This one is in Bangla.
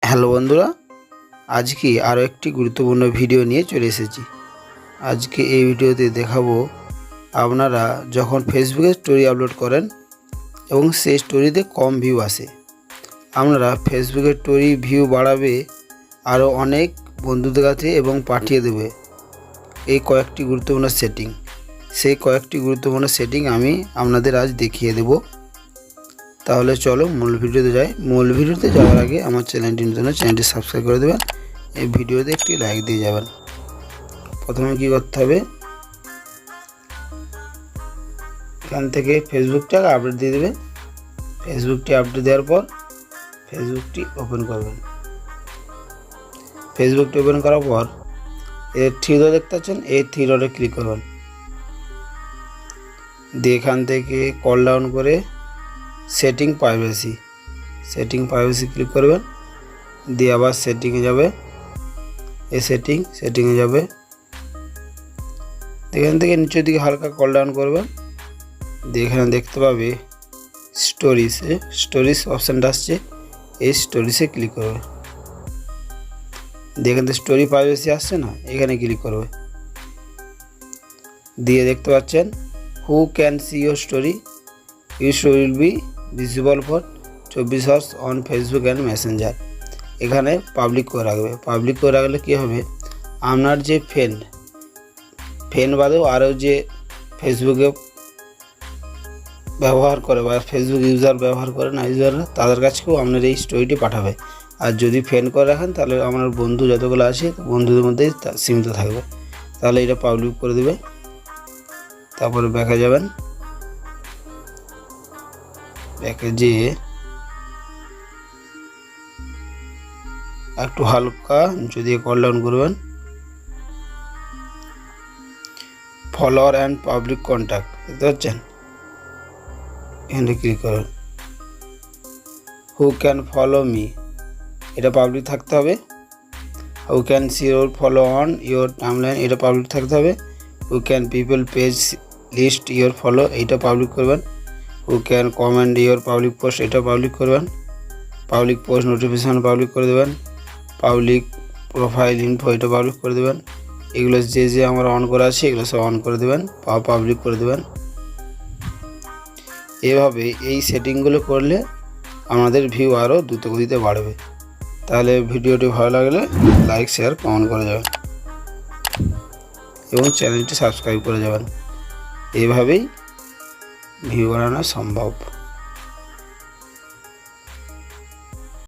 হ্যালো বন্ধুরা, আজকে আরও একটি গুরুত্বপূর্ণ ভিডিও নিয়ে চলে এসেছি। আজকে এই ভিডিওতে দেখাবো আপনারা যখন ফেসবুকে স্টোরি আপলোড করেন এবং সেই স্টোরিতে কম ভিউ আসে, আপনারা ফেসবুকের স্টোরি ভিউ বাড়াবে আরও অনেক বন্ধুদের কাছে এবং পাঠিয়ে দেবে এই কয়েকটি গুরুত্বপূর্ণ সেটিং। সেই কয়েকটি গুরুত্বপূর্ণ সেটিং আমি আপনাদের আজ দেখিয়ে দেব। তাহলে চলো মূল ভিডিওতে যাই। মূল ভিডিওতে যাওয়ার আগে আমার চ্যানেলটি সাবস্ক্রাইব করে দেবেন, এই ভিডিওতে একটি লাইক দিয়ে যাবেন। প্রথমে কি করতে হবে, এখান থেকে ফেসবুকটাকে আপডেট দিয়ে দেবেন। ফেসবুকটি আপডেট দেওয়ার পর ফেসবুকটি ওপেন করবেন। ফেসবুকটি ওপেন করার পর এর থ্রি ডট দেখতে পাচ্ছেন, এই থ্রি ডটে ক্লিক করবেন। দিয়ে এখান থেকে কল ডাউন করে সেটিং প্রাইভেসি ক্লিক করবেন। দিয়ে আবার সেটিংয়ে যাবে, এই সেটিংয়ে যাবে। এখান থেকে নিচের দিকে হালকা কল ডাউন করবেন। দিয়ে এখানে দেখতে পাবে স্টোরিজ অপশানটা আসছে, এই স্টোরিজে ক্লিক করবে। দিয়ে এখান থেকে স্টোরি প্রাইভেসি আসছে না, এখানে ক্লিক করবে। দিয়ে দেখতে পাচ্ছেন হু can see your story will be visible for 24 hours on Facebook and Messenger. এখানে পাবলিক করে রাখবে। পাবলিক করে রাখলে কী হবে, আপনার যে ফ্রেন্ড বাদেও আরও যে ফেসবুকে ব্যবহার করে বা ফেসবুক ইউজার ব্যবহার করে না, ইউজাররা তাদের কাছেও আপনার এই স্টোরিটি পাঠাবে। আর যদি ফ্রেন্ড করে রাখেন তাহলে আমার বন্ধু যতগুলো আছে বন্ধুদের মধ্যেই সীমিত থাকবে। তাহলে এটা পাবলিক করে দেবে। তারপরে ব্যাকে যাবেন। ব্যাকে যেয়ে একটু হালকা যদি কল ডাউন করবেন, ফলোয়ার অ্যান্ড পাবলিক কন্ট্যাক্ট দেখতে পাচ্ছেন, এখানে ক্লিক করবেন। হু ক্যান ফলো মি, এটা পাবলিক থাকতে হবে। Who can see your follow on your timeline, এটা পাবলিক থাকতে হবে। Who can people page list your follow, এইটা পাবলিক করবেন। Who can comment your public post, এটা পাবলিক করবেন। পাবলিক পোস্ট নোটিফিকেশান পাবলিক করে দেবেন। পাবলিক প্রোফাইল ইনফো, এটা পাবলিক করে দেবেন। এগুলো যে আমার অন করা আছে এগুলো সব অন করে দেবেন, পাবলিক করে দেবেন। এভাবে এই সেটিংগুলো করলে আমাদের ভিউ আরও দ্রুতগতিতে বাড়বে। তাহলে ভিডিওটি ভালো লাগলে লাইক শেয়ার কমেন্ট করে যাবেন এবং চ্যানেলটি সাবস্ক্রাইব করে যাবেন। এইভাবেই ভিউ বাড়ানো সম্ভব।